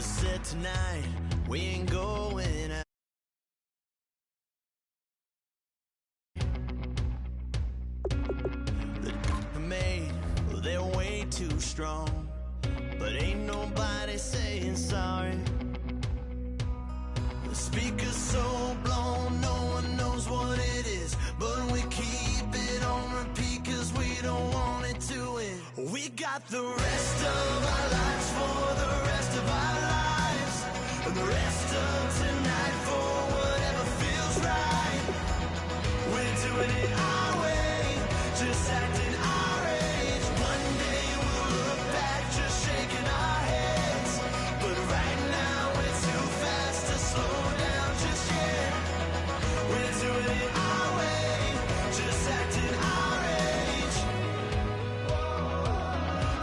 Said tonight we ain't going out. The made, well, they're way too strong, but ain't nobody saying sorry. The speaker's so blown, no one knows what it is, but we keep it on repeat cause we don't want it to end. We got the rest of our lives for the rest of our lives, and the rest of tonight for whatever feels right. We're doing it our way, just acting our age. One day we'll look back just shaking our heads, but right now we're too fast to slow down just yet. We're doing it our way, just acting our age,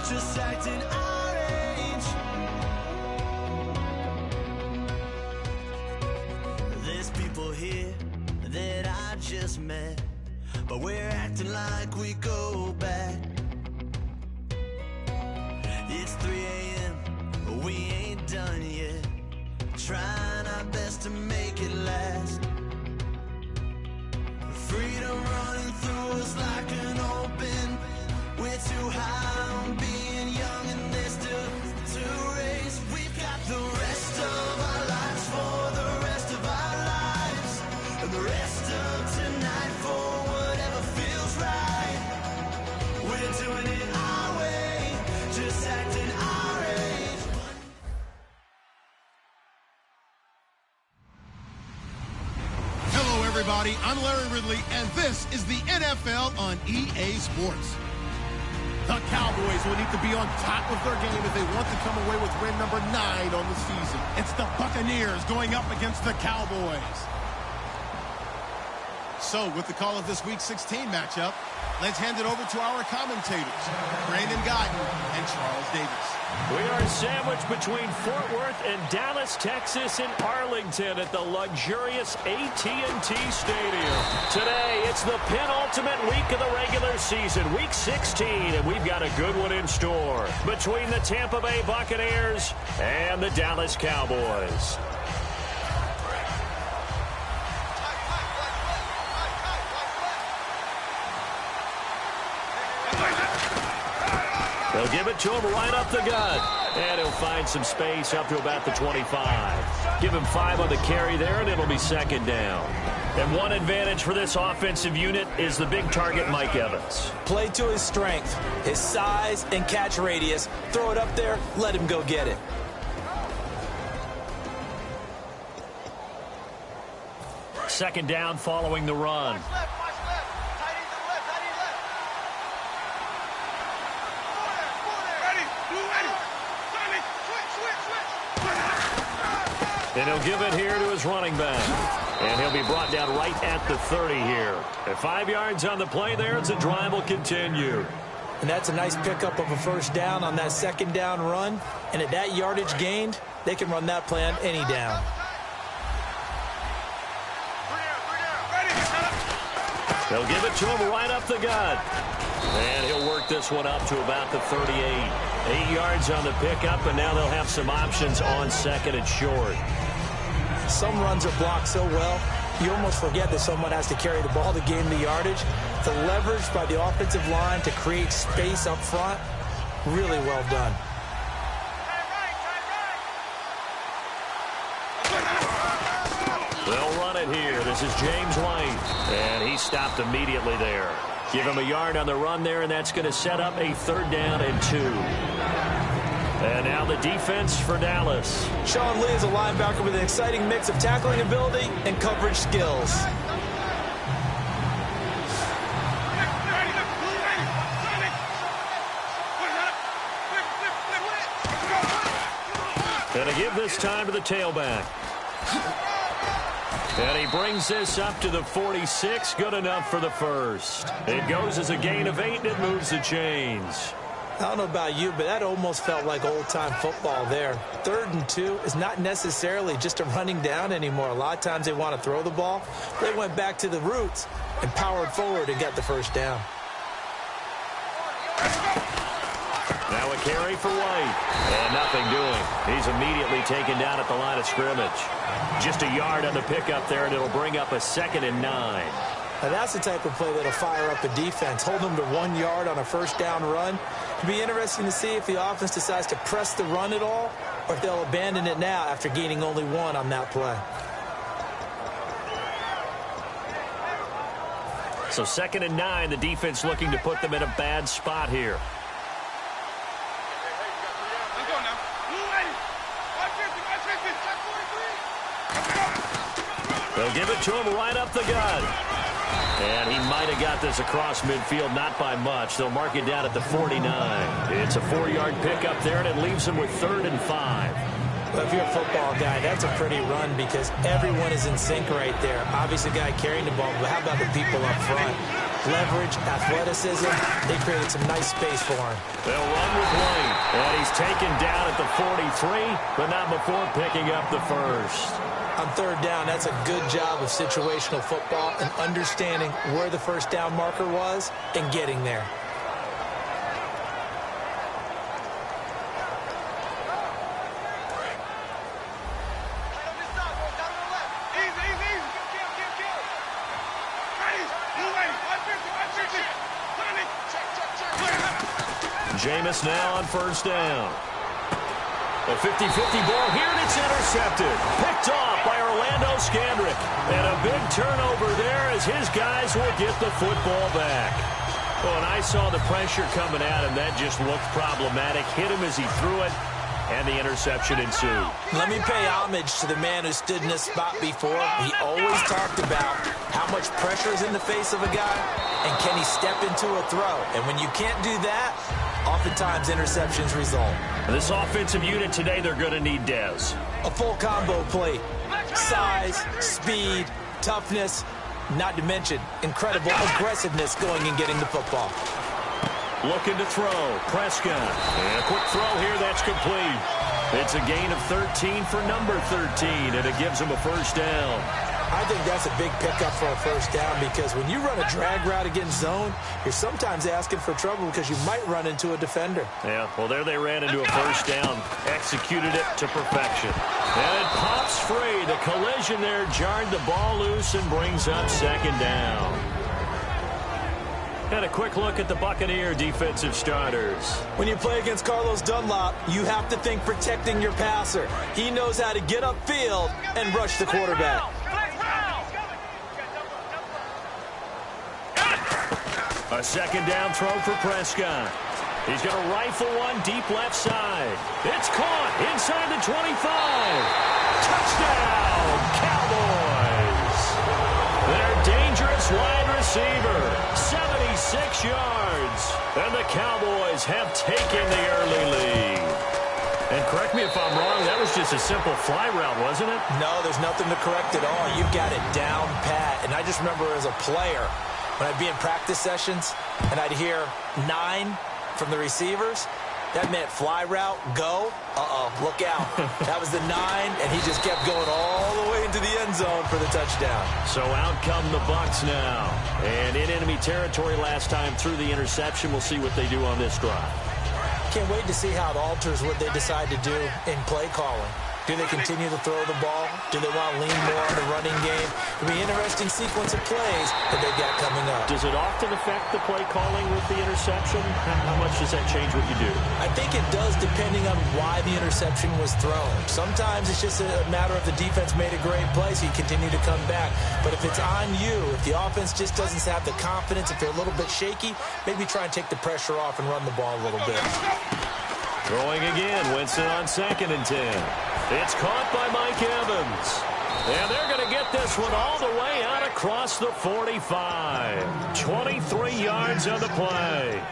just acting our age. There's people here that I just met, but we're acting like we go back. It's 3 a.m., but we ain't done yet, trying our best to make it last. Freedom running through us like an open. We're too high on being young and there's still to race. We've got the rest of our lives for the rest of our lives, and the rest of tonight for whatever feels right. We're doing it our way, just acting our age. Hello, everybody. I'm Larry Ridley, and this is the NFL on EA Sports. The Cowboys will need to be on top of their game if they want to come away with win number 9 on the season. It's the Buccaneers going up against the Cowboys. So, with the call of this Week 16 matchup, let's hand it over to our commentators, Brandon Guyton and Charles Davis. We are sandwiched between Fort Worth and Dallas, Texas, and Arlington at the luxurious AT&T Stadium. Today, it's the penultimate week of the regular season, Week 16, and we've got a good one in store between the Tampa Bay Buccaneers and the Dallas Cowboys. They'll give it to him right up the gut. And he'll find some space up to about the 25. Give him 5 on the carry there, and it'll be second down. And one advantage for this offensive unit is the big target, Mike Evans. Play to his strength, his size and catch radius. Throw it up there, let him go get it. Second down following the run. And he'll give it here to his running back. And he'll be brought down right at the 30 here. At 5 yards on the play there, as the drive will continue. And that's a nice pickup of a first down on that second down run. And at that yardage gained, they can run that play on any down. They'll give it to him right up the gut. And he'll work this one up to about the 38. 8 yards on the pickup, and now they'll have some options on second and short. Some runs are blocked so well, you almost forget that someone has to carry the ball to gain the yardage. The leverage by the offensive line to create space up front, really well done. They'll run it here. This is James White, and he stopped immediately there. Give him a yard on the run there, and that's going to set up a 3rd down and 2. And now the defense for Dallas. Sean Lee is a linebacker with an exciting mix of tackling ability and coverage skills. Going to give this time to the tailback. And he brings this up to the 46. Good enough for the first. It goes as a gain of 8, and it moves the chains. I don't know about you, but that almost felt like old-time football there. 3rd and 2 is not necessarily just a running down anymore. A lot of times they want to throw the ball. They went back to the roots and powered forward and got the first down. Now Now a carry for White. And nothing doing. He's immediately taken down at the line of scrimmage. Just a yard on the pickup there, and it'll bring up a 2nd and 9. Now that's the type of play that'll fire up a defense. Hold them to 1 yard on a first down run. It'll be interesting to see if the offense decides to press the run at all, or if they'll abandon it now after gaining only 1 on that play. So 2nd and 9, the defense looking to put them in a bad spot here. They'll give it to him right up the gut. And he might have got this across midfield, not by much. They'll mark it down at the 49. It's a 4-yard pickup there, and it leaves him with 3rd and 5. Well, if you're a football guy, that's a pretty run because everyone is in sync right there. Obviously, the guy carrying the ball, but how about the people up front? Leverage, athleticism, they created some nice space for him. They'll run with White, and he's taken down at the 43, but not before picking up the first. On 3rd down, that's a good job of situational football and understanding where the first down marker was and getting there. Jameis now on 1st down. A 50-50 ball here, and it's intercepted. Picked off by Orlando Scandrick. And a big turnover there as his guys will get the football back. Oh, and I saw the pressure coming at him. That just looked problematic. Hit him as he threw it, and the interception ensued. Let me pay homage to the man who stood in this spot before. He always talked about how much pressure is in the face of a guy, and can he step into a throw. And when you can't do that, oftentimes interceptions result. This offensive unit today, they're going to need Dez. A full combo play. Size, speed, toughness, not to mention incredible aggressiveness going and getting the football. Looking to throw. Prescott. And a quick throw here. That's complete. It's a gain of 13 for number 13, and it gives him a 1st down. I think that's a big pickup for a 1st down because when you run a drag route against zone, you're sometimes asking for trouble because you might run into a defender. Yeah, well, there they ran into a 1st down. Executed it to perfection. And it pops free. The collision there jarred the ball loose and brings up 2nd down. And a quick look at the Buccaneer defensive starters. When you play against Carlos Dunlop, you have to think protecting your passer. He knows how to get upfield and rush the quarterback. A 2nd down throw for Prescott. He's going to rifle one deep left side. It's caught inside the 25. Touchdown, Cowboys. Their dangerous wide receiver, 76 yards. And the Cowboys have taken the early lead. And correct me if I'm wrong, that was just a simple fly route, wasn't it? No, there's nothing to correct at all. You've got it down pat. And I just remember as a player, when I'd be in practice sessions and I'd hear 9 from the receivers, that meant fly route, go. Look out. That was the 9, and he just kept going all the way into the end zone for the touchdown. So out come the Bucs now. And in enemy territory last time through the interception. We'll see what they do on this drive. Can't wait to see how it alters what they decide to do in play calling. Do they continue to throw the ball? Do they want to lean more on the running game? It'll be an interesting sequence of plays that they've got coming up. Does it often affect the play calling with the interception? How much does that change what you do? I think it does depending on why the interception was thrown. Sometimes it's just a matter of the defense made a great play, so you continue to come back. But if it's on you, if the offense just doesn't have the confidence, if they're a little bit shaky, maybe try and take the pressure off and run the ball a little bit. Throwing again, Winston on 2nd and 10. It's caught by Mike Evans. And they're going to get this one all the way out across the 45. 23 yards on the play.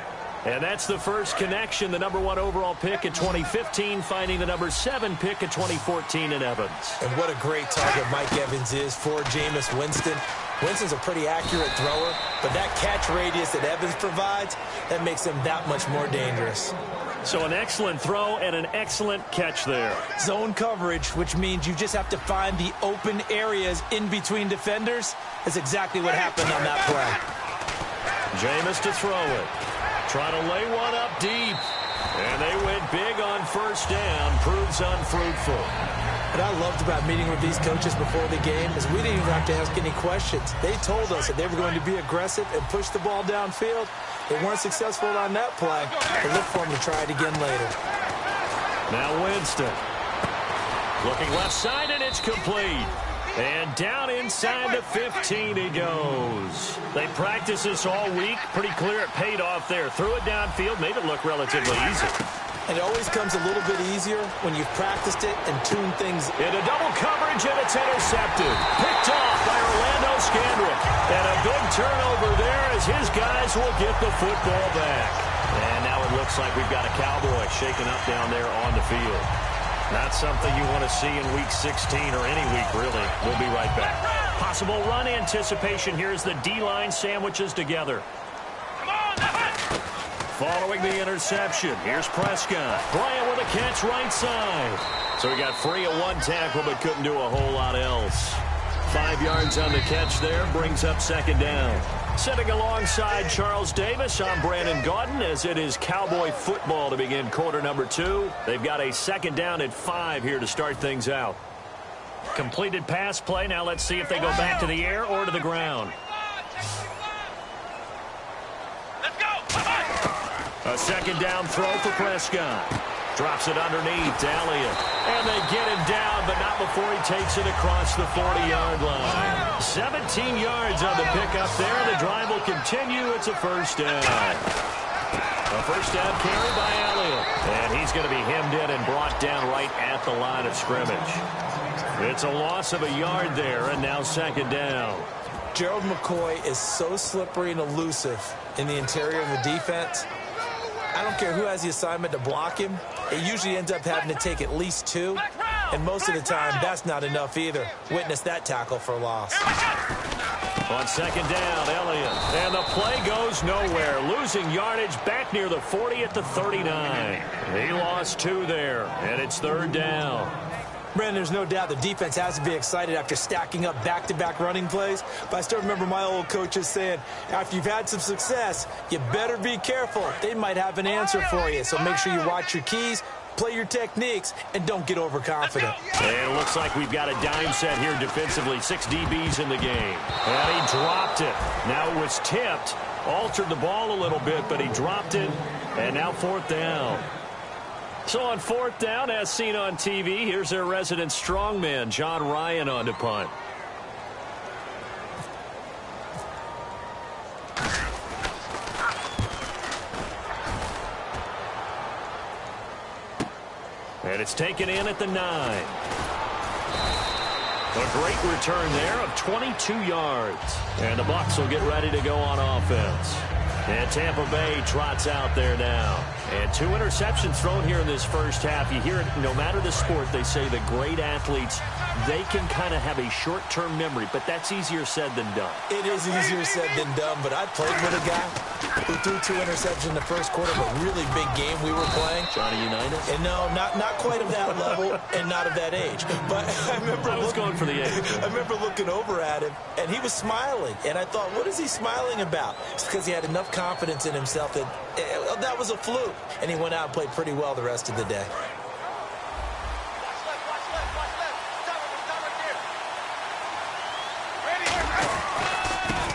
And that's the first connection, the number 1 overall pick in 2015, finding the number 7 pick in 2014 in Evans. And what a great target Mike Evans is for Jameis Winston. Winston's a pretty accurate thrower, but that catch radius that Evans provides, that makes him that much more dangerous. So an excellent throw and an excellent catch there. Zone coverage, which means you just have to find the open areas in between defenders. That's exactly what happened on that play. Jameis to throw it. Trying to lay one up deep. And they went big on first down. Proves unfruitful. What I loved about meeting with these coaches before the game is we didn't even have to ask any questions. They told us that they were going to be aggressive and push the ball downfield. They weren't successful on that play. They look for them to try it again later. Now Winston. Looking left side, and it's complete. And down inside the 15 he goes. They practiced this all week. Pretty clear it paid off there. Threw it downfield, made it look relatively easy. And it always comes a little bit easier when you've practiced it and tuned things. Into double coverage, and it's intercepted. Picked off by Orlando Scandrick. And a big turnover there as his guys will get the football back. And now it looks like we've got a Cowboy shaken up down there on the field. Not something you want to see in Week 16 or any week, really. We'll be right back. Possible run anticipation here as the D-line sandwiches together. Following the interception, here's Prescott. Bryant with a catch right side. So he got free of one tackle but couldn't do a whole lot else. 5 yards on the catch there, brings up second down. Sitting alongside Charles Davis, I'm Brandon Gaudin as it is Cowboy football to begin quarter number 2. They've got a second down at 5 here to start things out. Completed pass play. Now let's see if they go back to the air or to the ground. A second down throw for Prescott. Drops it underneath to Elliott. And they get him down, but not before he takes it across the 40-yard line. 17 yards on the pickup there. The drive will continue. It's a first down. A first down carry by Elliott. And he's going to be hemmed in and brought down right at the line of scrimmage. It's a loss of a yard there, and now second down. Gerald McCoy is so slippery and elusive in the interior of the defense. I don't care who has the assignment to block him. It usually ends up having to take at least 2. And most of the time, that's not enough either. Witness that tackle for loss. On second down, Elliott. And the play goes nowhere. Losing yardage back near the 40 at the 39. He lost 2 there, and it's third down. Brandon, there's no doubt the defense has to be excited after stacking up back-to-back running plays. But I still remember my old coaches saying, after you've had some success, you better be careful. They might have an answer for you. So make sure you watch your keys, play your techniques, and don't get overconfident. And it looks like we've got a dime set here defensively. 6 DBs in the game. And he dropped it. Now it was tipped. Altered the ball a little bit, but he dropped it. And now fourth down. So on fourth down, as seen on TV, here's their resident strongman, John Ryan, on to punt. And it's taken in at the 9. A great return there of 22 yards. And the Bucs will get ready to go on offense. And Tampa Bay trots out there now. And 2 interceptions thrown here in this first half. You hear it, no matter the sport, they say the great athletes, they can kind of have a short-term memory, but that's easier said than done. It is easier said than done, but I played with a guy who threw 2 interceptions in the first quarter of a really big game we were playing. Johnny Unitas? And no, not quite of that level and not of that age. But I was going for the age. I remember looking over at him, and he was smiling. And I thought, what is he smiling about? It's because he had enough confidence in himself that that was a fluke. And he went out and played pretty well the rest of the day.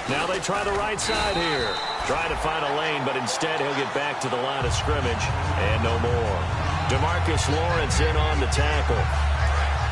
Now they try the right side here. Try to find a lane, but instead he'll get back to the line of scrimmage. And no more. DeMarcus Lawrence in on the tackle.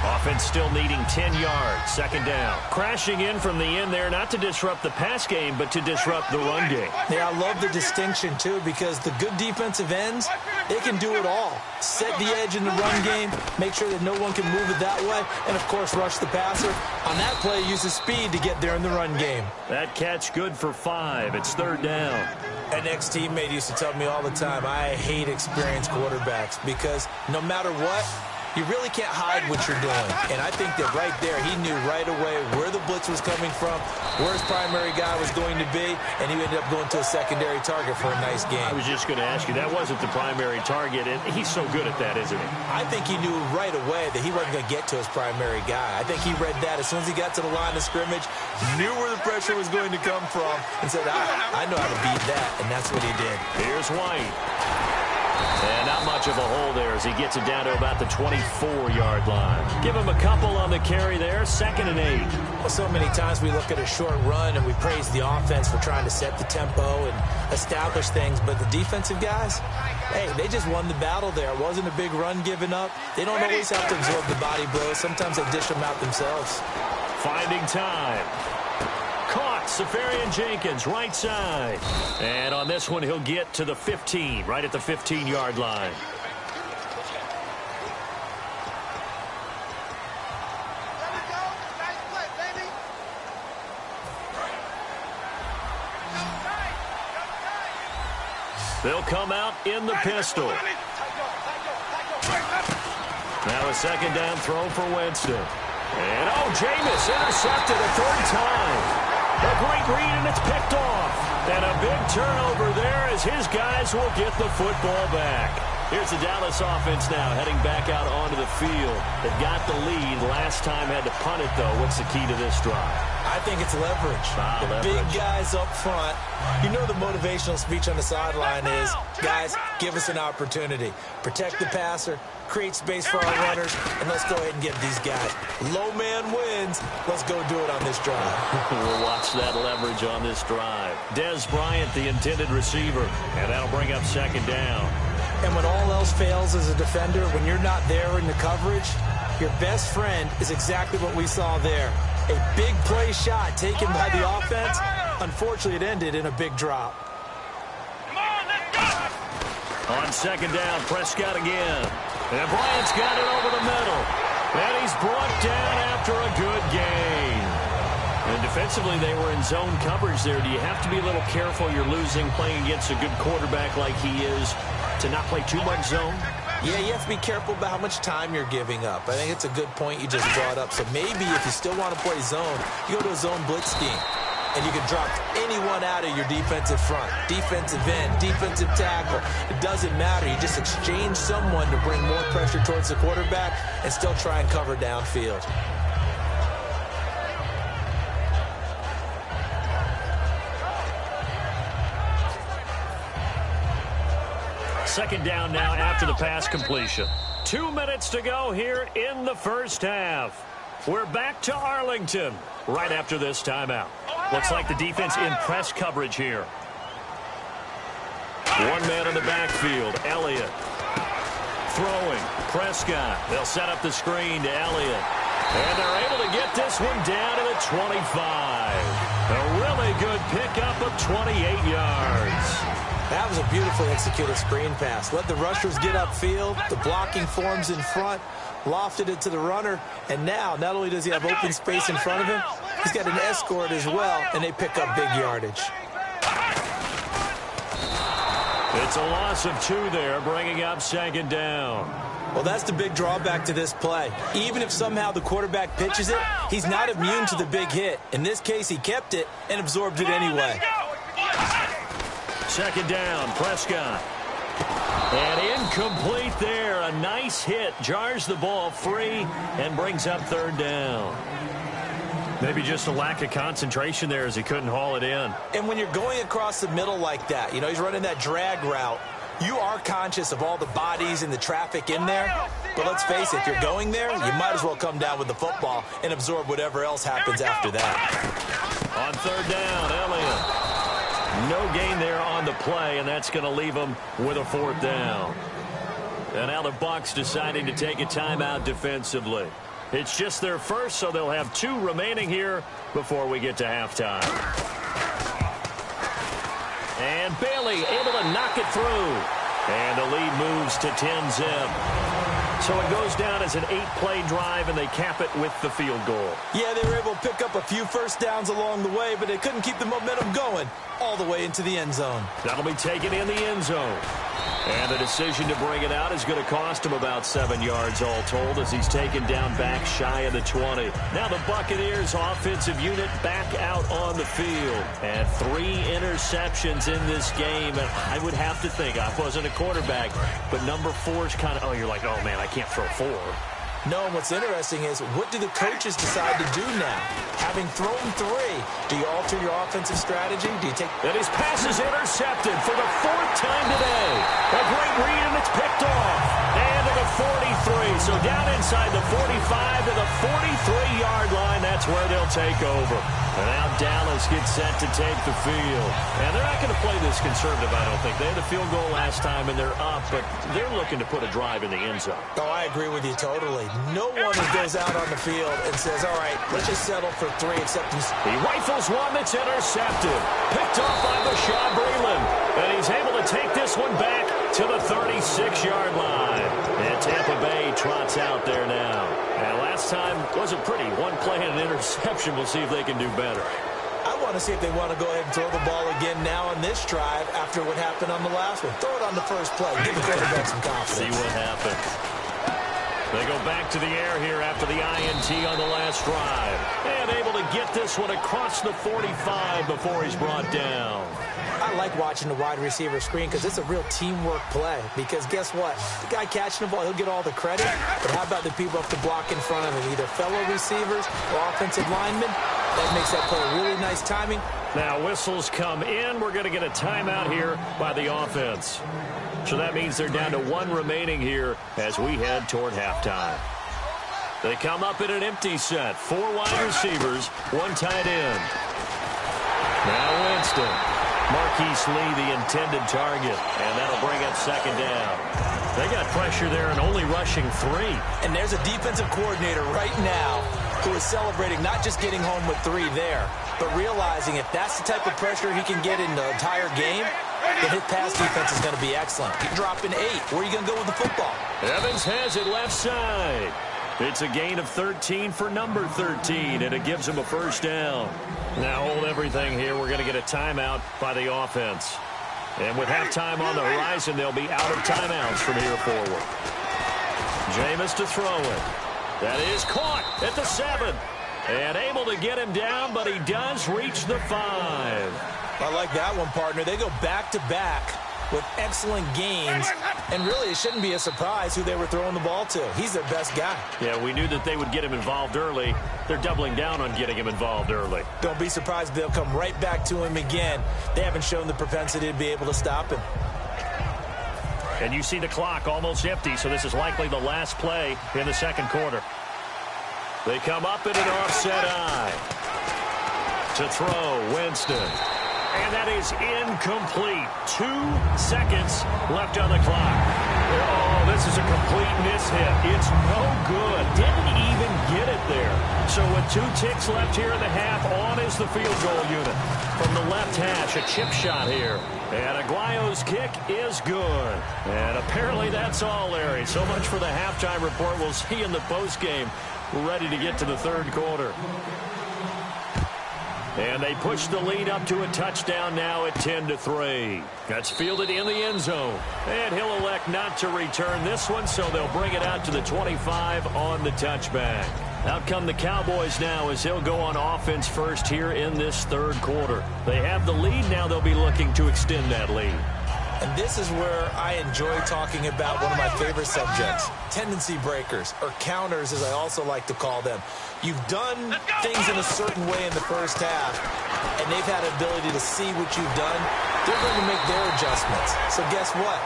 Offense still needing 10 yards. Second down. Crashing in from the end there, not to disrupt the pass game, but to disrupt the run game. Yeah, I love the distinction, too, because the good defensive ends, they can do it all. Set the edge in the run game, make sure that no one can move it that way, and, of course, rush the passer. On that play, use the speed to get there in the run game. That catch good for 5. It's third down. An ex-teammate used to tell me all the time, I hate experienced quarterbacks because no matter what, you really can't hide what you're doing. And I think that right there, he knew right away where the blitz was coming from, where his primary guy was going to be, and he ended up going to a secondary target for a nice game. I was just going to ask you, that wasn't the primary target, and he's so good at that, isn't he? I think he knew right away that he wasn't going to get to his primary guy. I think he read that as soon as he got to the line of scrimmage, knew where the pressure was going to come from, and said, I know how to beat that, and that's what he did. Here's White. And not much of a hole there as he gets it down to about the 24-yard line. Give him a couple on the carry there, 2nd and 8. Well, so many times we look at a short run and we praise the offense for trying to set the tempo and establish things, but the defensive guys, hey, they just won the battle there. It wasn't a big run given up. They don't always have to absorb the body blows. Sometimes they dish them out themselves. Finding time. Caught, Safarian Jenkins, right side. And on this one, he'll get to the 15, right at the 15-yard line. They'll come out in the pistol. Now a 2nd down throw for Winston. And, Jameis intercepted a 3rd time. A great read, and it's picked off. And a big turnover there as his guys will get the football back. Here's the Dallas offense now heading back out onto the field. They've got the lead. Last time had to punt it, though. What's the key to this drive? I think it's leverage. The big guys up front. You know the motivational speech on the sideline is, guys, give us an opportunity. Protect the passer, create space for our runners, and let's go ahead and get these guys. Low man wins. Let's go do it on this drive. We'll watch that leverage on this drive. Des Bryant, the intended receiver, and that'll bring up 2nd down. And when all else fails as a defender, when you're not there in the coverage, your best friend is exactly what we saw there. A big play shot taken by the offense. Unfortunately, it ended in a big drop. On 2nd down, Prescott again. And Bryant's got it over the middle. And he's brought down after a good gain. And defensively, they were in zone coverage there. Do you have to be a little careful? You're losing playing against a good quarterback like he is to not play too much zone? Yeah, you have to be careful about how much time you're giving up. I think it's a good point you just brought up. So maybe if you still want to play zone, you go to a zone blitz scheme. And you can drop anyone out of your defensive front. Defensive end, defensive tackle. It doesn't matter. You just exchange someone to bring more pressure towards the quarterback and still try and cover downfield. Second down now after the pass completion. 2 minutes to go here in the first half. We're back to Arlington right after this timeout. Looks like the defense in press coverage here. One man in the backfield, Elliott. Throwing, Prescott. They'll set up the screen to Elliott. And they're able to get this one down to the 25. A really good pickup of 28 yards. That was a beautifully executed screen pass. Let the rushers get upfield. The blocking forms in front. Lofted it to the runner. And now, not only does he have open space in front of him, he's got an escort as well, and they pick up big yardage. It's a loss of 2 there, bringing up 2nd down. Well, that's the big drawback to this play. Even if somehow the quarterback pitches it, he's not immune to the big hit. In this case, he kept it and absorbed it anyway. 2nd down, Prescott. And incomplete there. A nice hit. Jars the ball free and brings up 3rd down. Maybe just a lack of concentration there as he couldn't haul it in. And when you're going across the middle like that, you know, he's running that drag route, you are conscious of all the bodies and the traffic in there. But let's face it, if you're going there, you might as well come down with the football and absorb whatever else happens after that. On 3rd down, Elliott. No gain there on the play, and that's going to leave them with a 4th down. And now the Bucs deciding to take a timeout defensively. It's just their first, so they'll have 2 remaining here before we get to halftime. And Bailey able to knock it through. And the lead moves to 10-zip. So it goes down as an 8-play drive, and they cap it with the field goal. Yeah, they were able to pick up a few first downs along the way, but they couldn't keep the momentum going all the way into the end zone. That'll be taken in the end zone. And the decision to bring it out is going to cost him about 7 yards all told as he's taken down back shy of the 20. Now the Buccaneers offensive unit back out on the field. And 3 interceptions in this game. And I would have to think, I wasn't a quarterback, but number 4 is kind of, oh, you're like, oh, man, I can't throw 4. No, and what's interesting is, what do the coaches decide to do now? Having thrown 3, do you alter your offensive strategy? Do you take... And his pass is intercepted for the 4th time today. A great read, and it's picked off. And to the 43. So down inside the 45 to the 43-yard line. That's where they'll take over. And now Dallas gets set to take the field. And they're not going to play this conservative, I don't think. They had the field goal last time, and they're up, but they're looking to put a drive in the end zone. Oh, I agree with you totally. No one who goes out on the field and says, all right, let's just settle for 3 except he's... He rifles one that's intercepted. Picked off by Bashaud Breeland. And he's able to take this one back to the 36-yard line. And Tampa Bay trots out there now. And last time wasn't pretty. One play and an interception. We'll see if they can do better. I want to see if they want to go ahead and throw the ball again now on this drive after what happened on the last one. Throw it on the first play. Give the quarterback some confidence. See what happens. They go back to the air here after the INT on the last drive. And able to get this one across the 45 before he's brought down. I like watching the wide receiver screen because it's a real teamwork play. Because guess what? The guy catching the ball, he'll get all the credit. But how about the people up to block in front of him? Either fellow receivers or offensive linemen. That makes that play really nice timing. Now whistles come in. We're going to get a timeout here by the offense. So that means they're down to 1 remaining here as we head toward halftime. They come up in an empty set. 4 wide receivers, 1 tight end. Now Winston. Marquise Lee, the intended target. And that'll bring up 2nd down. They got pressure there and only rushing 3. And there's a defensive coordinator right now who is celebrating not just getting home with 3 there, but realizing if that's the type of pressure he can get in the entire game, then his pass defense is going to be excellent. He's dropping 8. Where are you going to go with the football? Evans has it left side. It's a gain of 13 for number 13, and it gives him a 1st down. Now hold everything here. We're going to get a timeout by the offense. And with halftime on the horizon, they'll be out of timeouts from here forward. Jameis to throw it. That is caught at the 7. And able to get him down, but he does reach the 5. I like that one, partner. They go back-to-back with excellent gains. And really, it shouldn't be a surprise who they were throwing the ball to. He's their best guy. Yeah, we knew that they would get him involved early. They're doubling down on getting him involved early. Don't be surprised if they'll come right back to him again. They haven't shown the propensity to be able to stop him. And you see the clock almost empty, so this is likely the last play in the 2nd quarter. They come up in an offset eye. To throw, Winston. And that is incomplete. 2 seconds left on the clock. Oh, this is a complete mishit. It's no good. Didn't even get it there. So with 2 ticks left here in the half, on is the field goal unit. From the left hash, a chip shot here. And Aguayo's kick is good. And apparently that's all, Larry. So much for the halftime report. We'll see you in the postgame. We're ready to get to the 3rd quarter. And they push the lead up to a touchdown now at 10-3. That's fielded in the end zone. And he'll elect not to return this one, so they'll bring it out to the 25 on the touchback. Out come the Cowboys now as they'll go on offense first here in this 3rd quarter. They have the lead now. They'll be looking to extend that lead. And this is where I enjoy talking about one of my favorite subjects, tendency breakers, or counters as I also like to call them. You've done things in a certain way in the first half, and they've had an ability to see what you've done. They're going to make their adjustments. So guess what?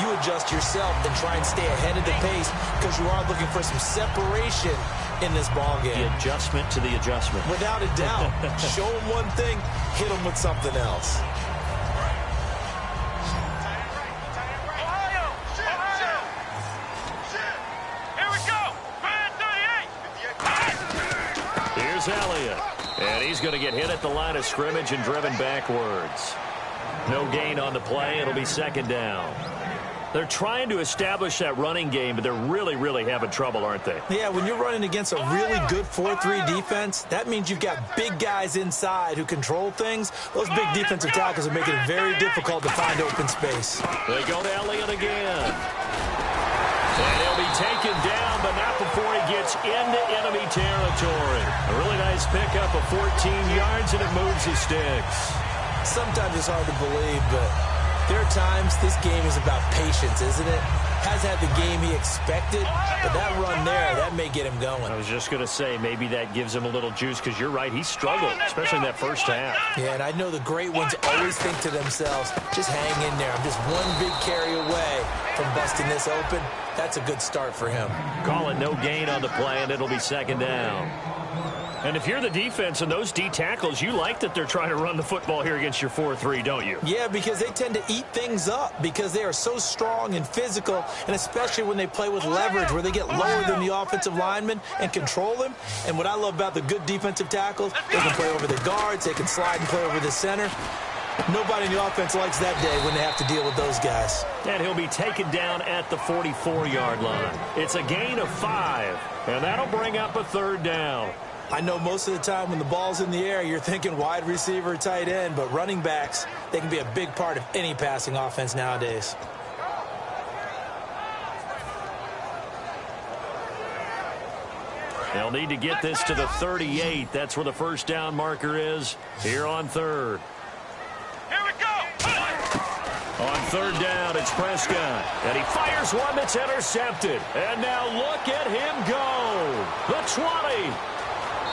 You adjust yourself and try and stay ahead of the pace because you are looking for some separation in this ballgame. The adjustment to the adjustment. Without a doubt. Show them one thing, hit them with something else. Elliott, and he's going to get hit at the line of scrimmage and driven backwards. No gain on the play. It'll be 2nd down. They're trying to establish that running game, but they're really having trouble, aren't they? Yeah, when you're running against a really good 4-3 defense, that means you've got big guys inside who control things. Those big defensive tackles are making it very difficult to find open space. They go to Elliott again. And he'll be taken down, but not before he gets into enemy territory. A really nice pickup of 14 yards, and it moves his sticks. Sometimes it's hard to believe, but there are times this game is about patience, isn't it? Hasn't had the game he expected, but that run there, that may get him going. I was just going to say, maybe that gives him a little juice, because you're right, he struggled, especially in that first half. Yeah, and I know the great ones always think to themselves, just hang in there. I'm just one big carry away from busting this open. That's a good start for him. Call it no gain on the play, and it'll be second down. And if you're the defense and those D tackles, you like that they're trying to run the football here against your 4-3, don't you? Yeah, because they tend to eat things up because they are so strong and physical, and especially when they play with leverage where they get lower than the offensive lineman and control them. And what I love about the good defensive tackles, they can play over the guards, they can slide and play over the center. Nobody in the offense likes that day when they have to deal with those guys. And he'll be taken down at the 44-yard line. It's a gain of 5, and that'll bring up a third down. I know most of the time when the ball's in the air, you're thinking wide receiver, tight end, but running backs, they can be a big part of any passing offense nowadays. They'll need to get this to the 38. That's where the first down marker is here on third. Here we go. On third down, it's Prescott. And he fires one that's intercepted. And now look at him go. The 20.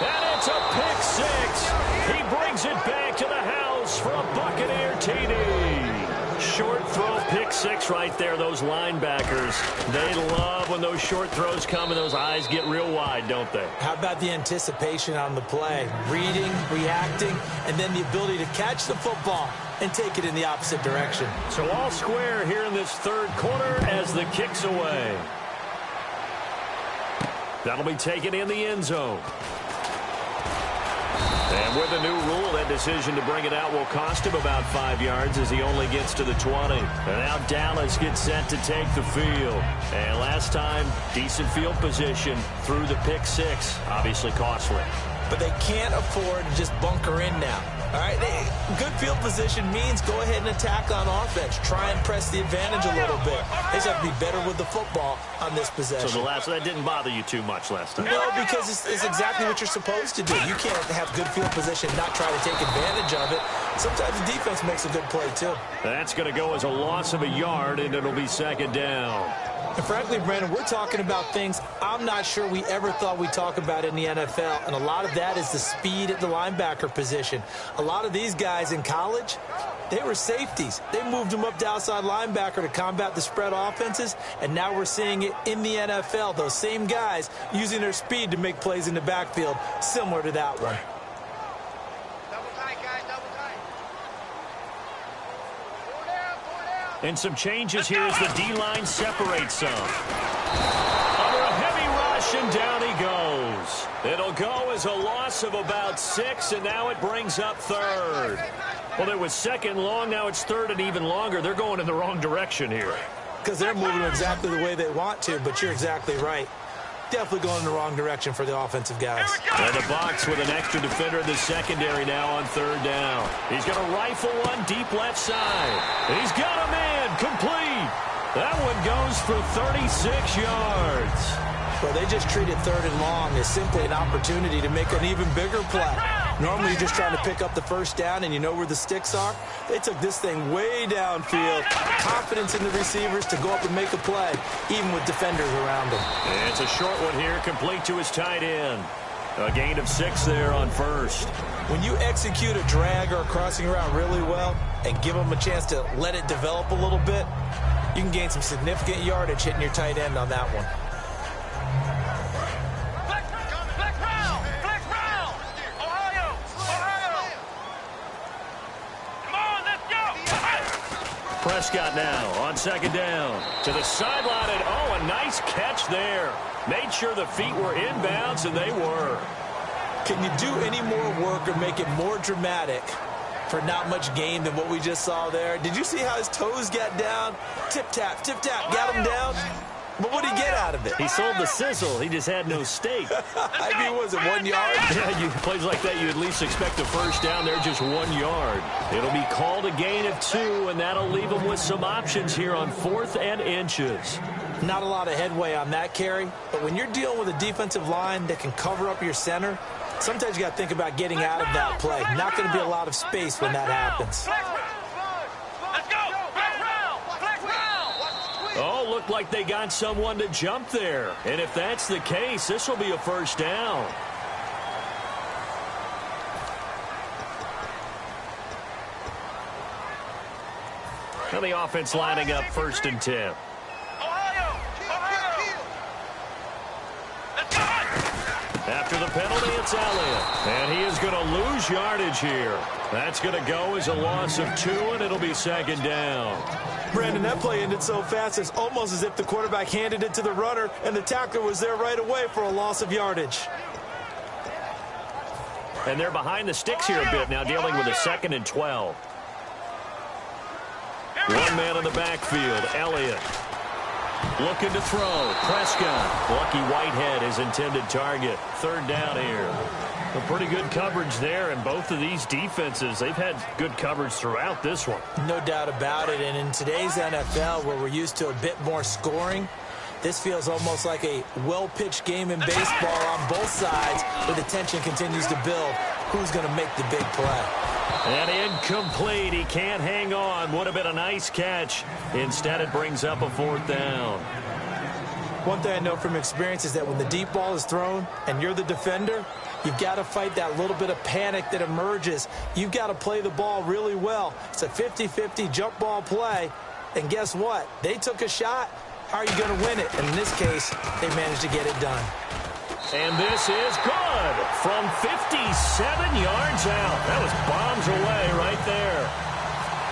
And it's a pick six. He brings it back to the house for a Buccaneer TD. Short throw, pick six right there. Those linebackers, they love when those short throws come and those eyes get real wide, don't they? How about the anticipation on the play? Reading, reacting, and then the ability to catch the football and take it in the opposite direction. So all square here in this third quarter as the kick's away. That'll be taken in the end zone. And with the new rule, that decision to bring it out will cost him about 5 yards as he only gets to the 20. And now Dallas gets set to take the field. And last time, decent field position through the pick six. Obviously costly. But they can't afford to just bunker in now. All right, good field position means go ahead and attack on offense. Try and press the advantage a little bit. They just have to be better with the football on this possession. So that didn't bother you too much last time? No, because it's exactly what you're supposed to do. You can't have good field position, not try to take advantage of it. Sometimes the defense makes a good play, too. That's going to go as a loss of a yard, and it'll be second down. And frankly, Brandon, we're talking about things I'm not sure we ever thought we'd talk about in the NFL, and a lot of that is the speed at the linebacker position. A lot of these guys in college, they were safeties. They moved them up to outside linebacker to combat the spread offenses, and now we're seeing it in the NFL. Those same guys using their speed to make plays in the backfield, similar to that one. And some changes here as the D-line separates some. Under a heavy rush, and down he goes. It'll go as a loss of about 6, and now it brings up third. Well, it was second long, now it's third and even longer. They're going in the wrong direction here. Because they're moving exactly the way they want to, but you're exactly right. Definitely going in the wrong direction for the offensive guys. And the box with an extra defender in the secondary now on third down. He's going to rifle one deep left side. He's got a man complete. That one goes for 36 yards. Well, they just treated third and long as simply an opportunity to make an even bigger play. Normally, you're just trying to pick up the first down and you know where the sticks are. They took this thing way downfield. Confidence in the receivers to go up and make a play, even with defenders around them. And it's a short one here, complete to his tight end. A gain of 6 there on first. When you execute a drag or a crossing route really well and give them a chance to let it develop a little bit, you can gain some significant yardage hitting your tight end on that one. Prescott now on second down to the sideline, and a nice catch there. Made sure the feet were inbounds, and they were. Can you do any more work or make it more dramatic for not much gain than what we just saw there? Did you see how his toes got down? Tip-tap, got him down. But what did he get out of it? He sold the sizzle. He just had no steak. I mean, was it 1 yard? Yeah, plays like that, you at least expect a first down there, just 1 yard. It'll be called a gain of 2, and that'll leave them with some options here on 4th and inches. Not a lot of headway on that carry, but when you're dealing with a defensive line that can cover up your center, sometimes you got to think about getting out of that play. Not going to be a lot of space when that happens. look like they got someone to jump there. And if that's the case, this will be a first down. Now the offense lining up 1st and 10. After the penalty, it's Elliott. And he is going to lose yardage here. That's going to go as a loss of 2, and it'll be 2nd down. Brandon, that play ended so fast, it's almost as if the quarterback handed it to the runner, and the tackler was there right away for a loss of yardage. And they're behind the sticks here a bit now, dealing with a 2nd and 12. One man in the backfield, Elliott. Looking to throw. Prescott. Lucky Whitehead, his intended target. 3rd down here. A pretty good coverage there, and both of these defenses, they've had good coverage throughout this one. No doubt about it, and in today's NFL, where we're used to a bit more scoring, this feels almost like a well-pitched game in baseball on both sides, where the tension continues to build. Who's going to make the big play? And incomplete. He can't hang on. Would have been a nice catch. Instead, it brings up a 4th down. One thing I know from experience is that when the deep ball is thrown and you're the defender, you've got to fight that little bit of panic that emerges. You've got to play the ball really well. It's a 50-50 jump ball play. And guess what? They took a shot. How are you going to win it? And in this case, they managed to get it done. And this is good from 57 yards out. That was bombs away right there.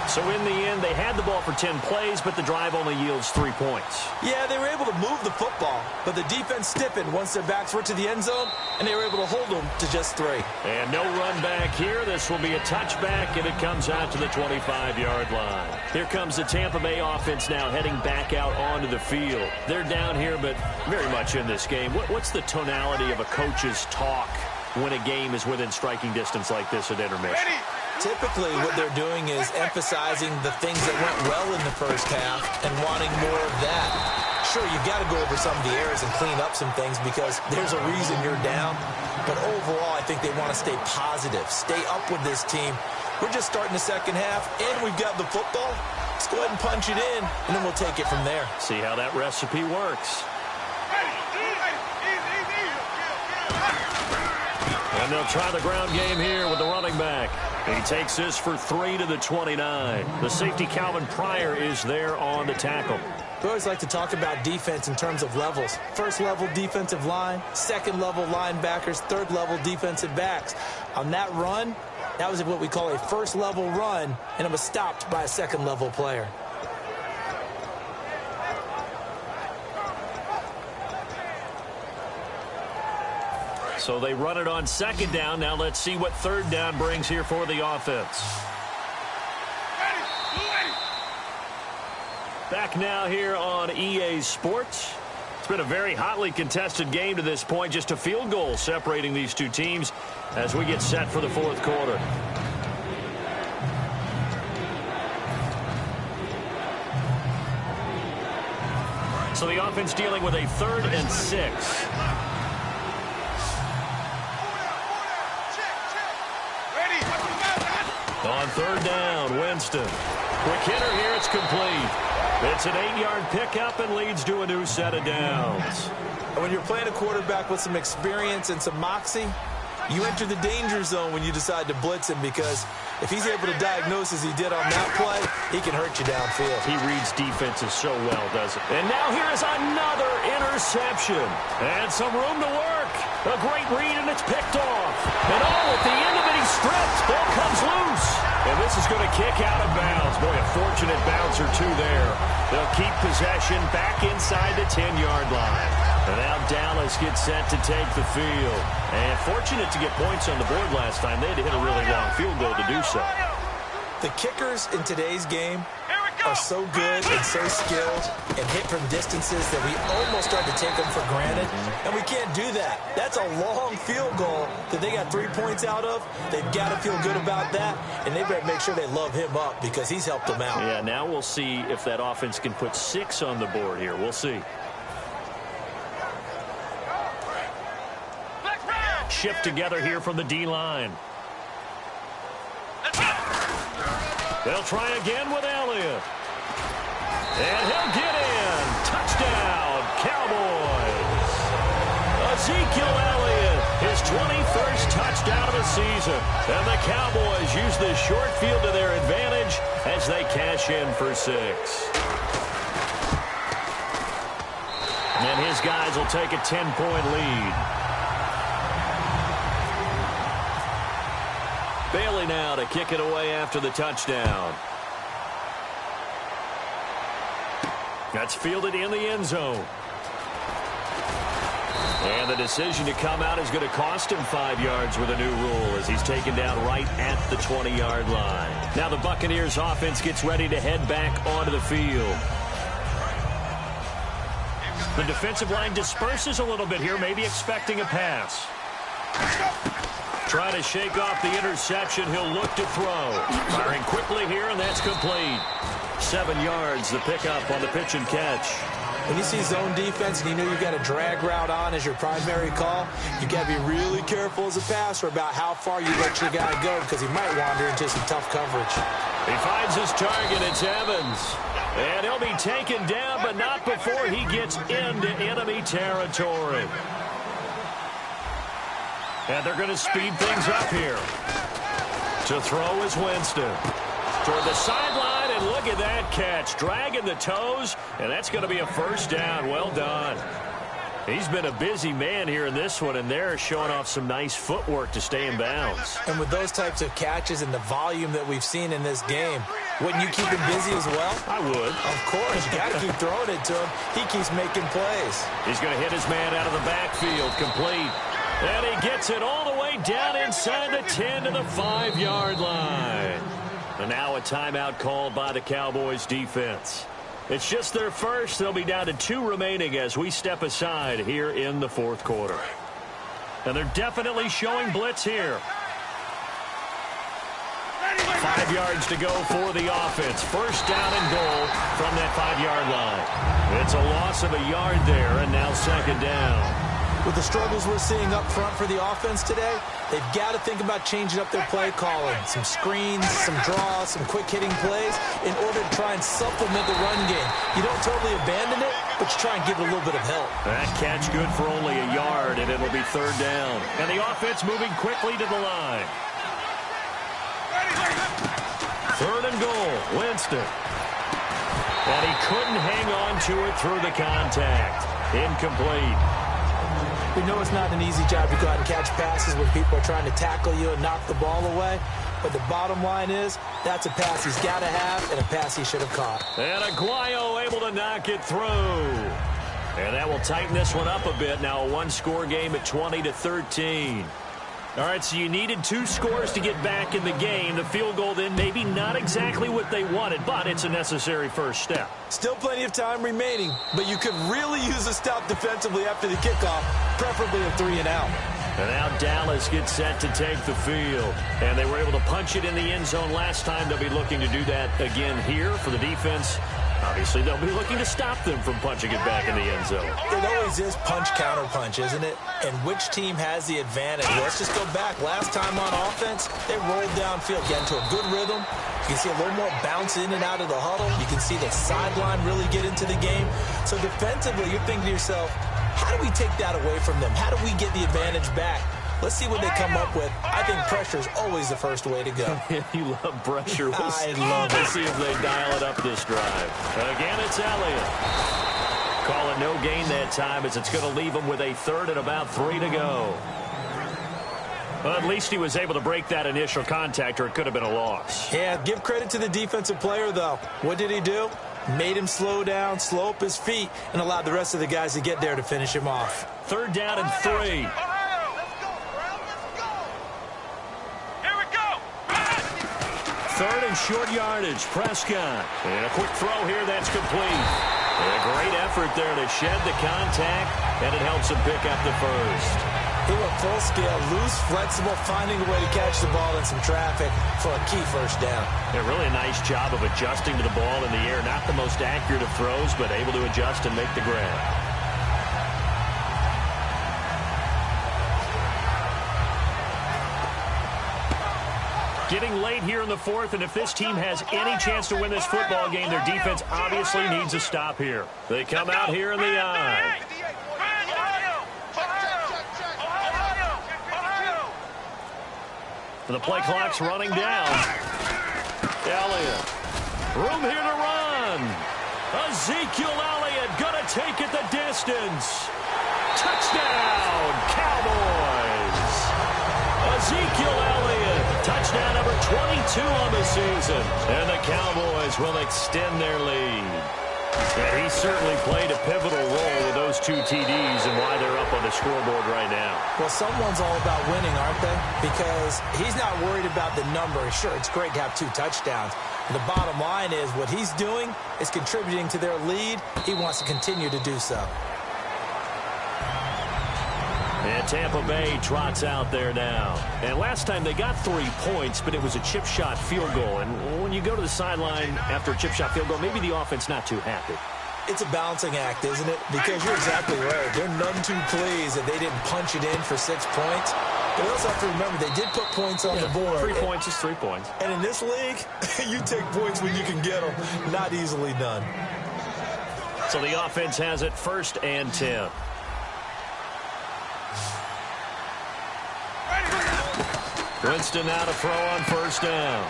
So in the end, they had the ball for 10 plays, but the drive only yields 3 points. Yeah, they were able to move the football, but the defense stiffened once their backs were to the end zone, and they were able to hold them to just 3. And no run back here. This will be a touchback, and it comes out to the 25-yard line. Here comes the Tampa Bay offense now heading back out onto the field. They're down here, but very much in this game. What's the tonality of a coach's talk when a game is within striking distance like this at intermission? Typically, what they're doing is emphasizing the things that went well in the first half and wanting more of that. Sure, you've got to go over some of the errors and clean up some things because there's a reason you're down. But overall, I think they want to stay positive, stay up with this team. We're just starting the second half, and we've got the football. Let's go ahead and punch it in, and then we'll take it from there. See how that recipe works. And they'll try the ground game here with the running back. He takes this for 3 to the 29. The safety, Calvin Pryor, is there on the tackle. We always like to talk about defense in terms of levels. First level defensive line, second level linebackers, third level defensive backs. On that run, that was what we call a first level run, and it was stopped by a second level player. So they run it on 2nd down. Now let's see what 3rd down brings here for the offense. Back now here on EA Sports. It's been a very hotly contested game to this point. Just a field goal separating these two teams as we get set for the 4th quarter. So the offense dealing with a 3rd and 6. On 3rd down, Winston. Quick hitter here, it's complete. It's an 8-yard pickup and leads to a new set of downs. When you're playing a quarterback with some experience and some moxie, you enter the danger zone when you decide to blitz him because if he's able to diagnose as he did on that play, he can hurt you downfield. He reads defenses so well, doesn't he? And now here is another interception. And some room to work. A great read, and it's picked off. And at the end of it, he's stripped. Ball comes loose. And this is going to kick out of bounds. Boy, a fortunate bounce or two there. They'll keep possession back inside the 10-yard line. And now Dallas gets set to take the field. And fortunate to get points on the board last time. They had to hit a really long field goal to do so. The kickers in today's game are so good and so skilled and hit from distances that we almost start to take them for granted. And we can't do that. That's a long field goal that they got 3 points out of. They've got to feel good about that. And they better make sure they love him up because he's helped them out. Yeah, now we'll see if that offense can put 6 on the board here. We'll see. Shift together here from the D-line. They'll try again with Elliott. And he'll get in. Cowboys. Ezekiel Elliott, his 21st touchdown of the season. And the Cowboys use the short field to their advantage as they cash in for 6. And his guys will take a 10-point lead. Bailey now to kick it away after the touchdown. That's fielded in the end zone. And the decision to come out is going to cost him 5 yards with a new rule as he's taken down right at the 20-yard line. Now the Buccaneers offense gets ready to head back onto the field. The defensive line disperses a little bit here, maybe expecting a pass. Trying to shake off the interception. He'll look to throw. Firing quickly here, and that's complete. 7 yards, the pickup on the pitch and catch. When you see zone defense and you know you've got a drag route on as your primary call, you got to be really careful as a passer about how far you let your guy go because he might wander into some tough coverage. He finds his target. It's Evans. And he'll be taken down, but not before he gets into enemy territory. And they're going to speed things up here. To throw is Winston. Toward the sideline, and look at that catch. Dragging the toes, and that's going to be a first down. Well done. He's been a busy man here in this one, and they're showing off some nice footwork to stay in bounds. And with those types of catches and the volume that we've seen in this game, wouldn't you keep him busy as well? I would. Of course. You got to keep throwing it to him. He keeps making plays. He's going to hit his man out of the backfield. Complete. And he gets it all the way down inside the 10 to the 5-yard line. And now a timeout called by the Cowboys defense. It's just their first. They'll be down to 2 remaining as we step aside here in the fourth quarter. And they're definitely showing blitz here. 5 yards to go for the offense. First down and goal from that 5-yard line. It's a loss of a yard there, and now second down. With the struggles we're seeing up front for the offense today, they've got to think about changing up their play calling. Some screens, some draws, some quick-hitting plays in order to try and supplement the run game. You don't totally abandon it, but you try and give it a little bit of help. That catch good for only a yard, and it'll be third down. And the offense moving quickly to the line. Third and goal, Winston. And he couldn't hang on to it through the contact. Incomplete. We know it's not an easy job to go out and catch passes when people are trying to tackle you and knock the ball away. But the bottom line is, that's a pass he's got to have and a pass he should have caught. And Aguayo able to knock it through. And that will tighten this one up a bit. Now a one-score game at 20-13. All right, so you needed 2 scores to get back in the game. The field goal then maybe not exactly what they wanted, but it's a necessary first step. Still plenty of time remaining, but you could really use a stop defensively after the kickoff, preferably a 3-and-out. And now Dallas gets set to take the field. And they were able to punch it in the end zone last time. They'll be looking to do that again here for the defense. Obviously, they'll be looking to stop them from punching it back in the end zone. It always is punch-counter-punch, isn't it? And which team has the advantage? Let's just go back. Last time on offense, they rolled downfield, get into a good rhythm. You can see a little more bounce in and out of the huddle. You can see the sideline really get into the game. So defensively, you're thinking to yourself, how do we take that away from them? How do we get the advantage back? Let's see what they come up with. I think pressure is always the first way to go. You love pressure. I love it. We'll see if they dial it up this drive. Again, it's Elliott. Call it no gain that time as it's going to leave him with a third and about 3 to go. Well, at least he was able to break that initial contact, or it could have been a loss. Yeah, give credit to the defensive player, though. What did he do? Made him slow down, slow up his feet, and allowed the rest of the guys to get there to finish him off. Third down and 3. Third and short yardage, Prescott. And a quick throw here, that's complete. And a great effort there to shed the contact, and it helps him pick up the first. He went full scale, loose, flexible, finding a way to catch the ball in some traffic for a key first down. Yeah, really a nice job of adjusting to the ball in the air. Not the most accurate of throws, but able to adjust and make the grab. Getting late here in the fourth, and if this team has any chance to win this football game, their defense obviously needs a stop here. They come out here in the I. The play clock's running down. Elliott. Room here to run. Ezekiel Elliott gonna take it the distance. Touchdown, Cowboys. Ezekiel Elliott, touchdown number 22 on the season. And the Cowboys will extend their lead. And he certainly played a pivotal role with those 2 TDs and why they're up on the scoreboard right now. Well, someone's all about winning, aren't they? Because he's not worried about the number. Sure, it's great to have 2 touchdowns. And the bottom line is what he's doing is contributing to their lead. He wants to continue to do so. And Tampa Bay trots out there now. And last time they got 3 points, but it was a chip shot field goal. And when you go to the sideline after a chip shot field goal, maybe the offense not too happy. It's a balancing act, isn't it? Because you're exactly right. They're none too pleased that they didn't punch it in for 6 points. But we also have to remember they did put points on the board. 3 points is 3 points. And in this league, you take points when you can get them. Not easily done. So the offense has it 1st and 10. Winston now to throw on 1st down.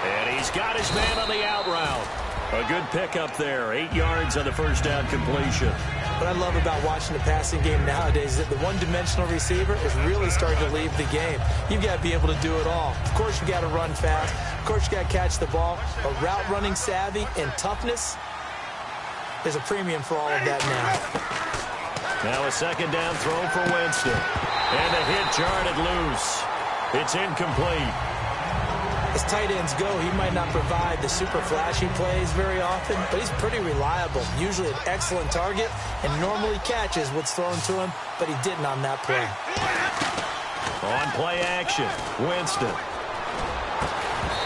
And he's got his man on the out route. A good pickup there. 8 yards on the 1st down completion. What I love about watching the passing game nowadays is that the one-dimensional receiver is really starting to leave the game. You've got to be able to do it all. Of course, you got to run fast. Of course, you got to catch the ball. But route running savvy and toughness, there's a premium for all of that now. Now a 2nd down throw for Winston. And a hit jarred loose. It's incomplete. As tight ends go, he might not provide the super flashy plays very often, but he's pretty reliable. Usually an excellent target and normally catches what's thrown to him, but he didn't on that play. On play action, Winston.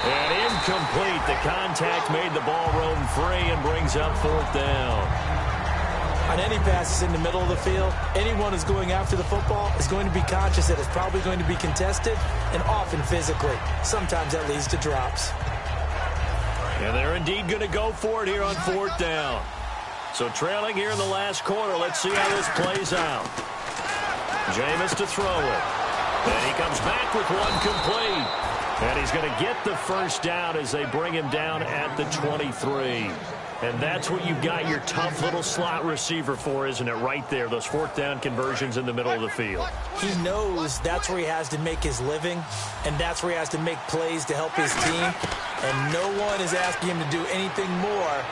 And incomplete. The contact made the ball roam free and brings up 4th down. On any passes in the middle of the field, anyone who's going after the football is going to be conscious that it's probably going to be contested and often physically. Sometimes that leads to drops. And they're indeed going to go for it here on 4th down. So trailing here in the last quarter, let's see how this plays out. Jameis to throw it. And he comes back with one complete. And he's going to get the 1st down as they bring him down at the 23. And that's what you've got your tough little slot receiver for, isn't it? Right there, those 4th down conversions in the middle of the field. He knows that's where he has to make his living, and that's where he has to make plays to help his team. And no one is asking him to do anything more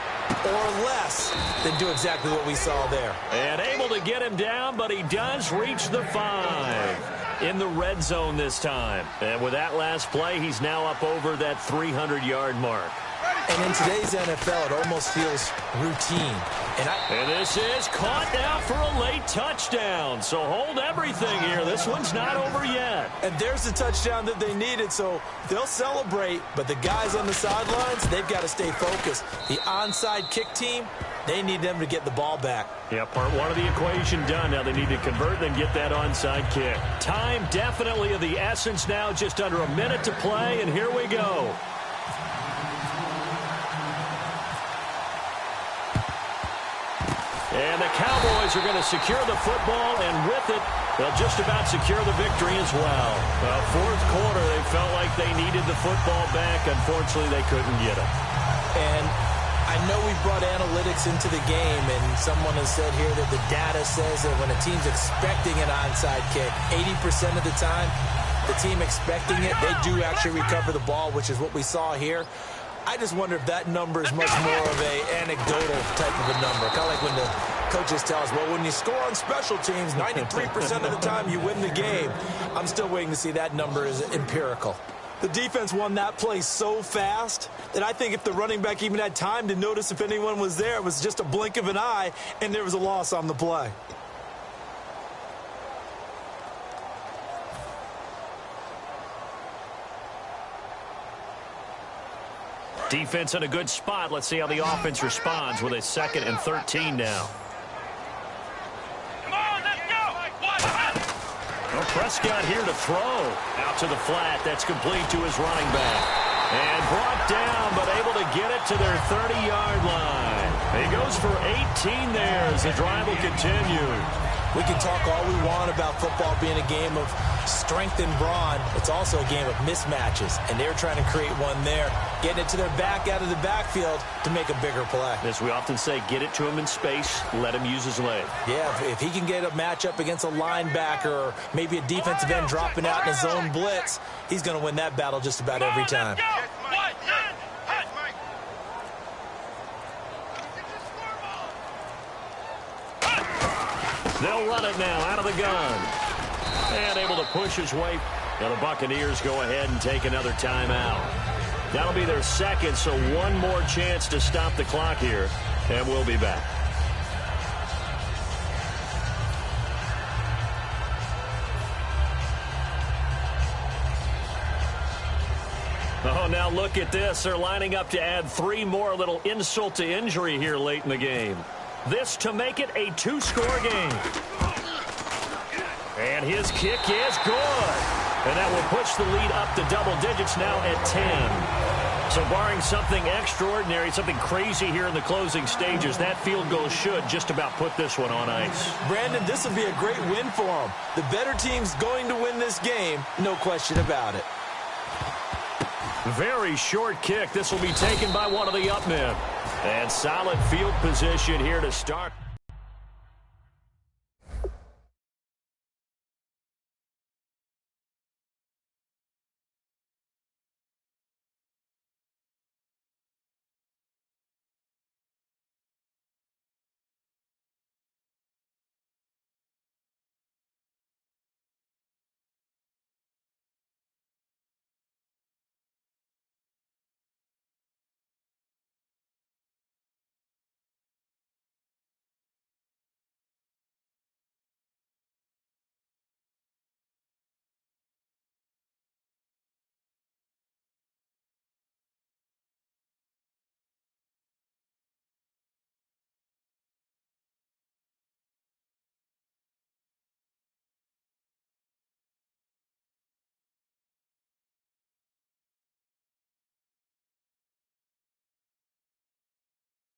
or less than do exactly what we saw there. And able to get him down, but he does reach the 5 in the red zone this time. And with that last play, he's now up over that 300-yard mark. And in today's NFL, it almost feels routine. And this is caught now for a late touchdown. So hold everything here. This one's not over yet. And there's the touchdown that they needed, so they'll celebrate. But the guys on the sidelines, they've got to stay focused. The onside kick team, they need them to get the ball back. Yeah, part 1 of the equation done. Now they need to convert, then get that onside kick. Time definitely of the essence now. Just under a minute to play, and here we go. And the Cowboys are going to secure the football, and with it, they'll just about secure the victory as well. 4th quarter, they felt like they needed the football back. Unfortunately, they couldn't get it. And I know we brought analytics into the game, and someone has said here that the data says that when a team's expecting an onside kick, 80% of the time, the team expecting it, they do actually recover the ball, which is what we saw here. I just wonder if that number is much more of a anecdotal type of a number. Kind of like when the coaches tell us, well, when you score on special teams, 93% of the time you win the game. I'm still waiting to see that number is empirical. The defense won that play so fast that I think if the running back even had time to notice if anyone was there, it was just a blink of an eye, and there was a loss on the play. Defense in a good spot. Let's see how the offense responds with a 2nd and 13 now. Come on, let's go. Prescott here to throw. Out to the flat. That's complete to his running back. And brought down, but able to get it to their 30-yard line. He goes for 18 there as the drive will continue. We can talk all we want about football being a game of strength and brawn. It's also a game of mismatches, and they're trying to create one there, getting it to their back out of the backfield to make a bigger play. As we often say, get it to him in space, let him use his leg. Yeah, if he can get a matchup against a linebacker or maybe a defensive end dropping out in a zone blitz, he's going to win that battle just about every time. They'll run it now out of the gun. And able to push his way. Now the Buccaneers go ahead and take another timeout. That'll be their second, so one more chance to stop the clock here. And we'll be back. Oh, now look at this. They're lining up to add 3 more. A little insult to injury here late in the game. This to make it a 2-score game. And his kick is good. And that will push the lead up to double digits now at 10. So barring something extraordinary, something crazy here in the closing stages, that field goal should just about put this one on ice. Brandon, this will be a great win for them. The better team's going to win this game, no question about it. Very short kick. This will be taken by one of the up men. And solid field position here to start.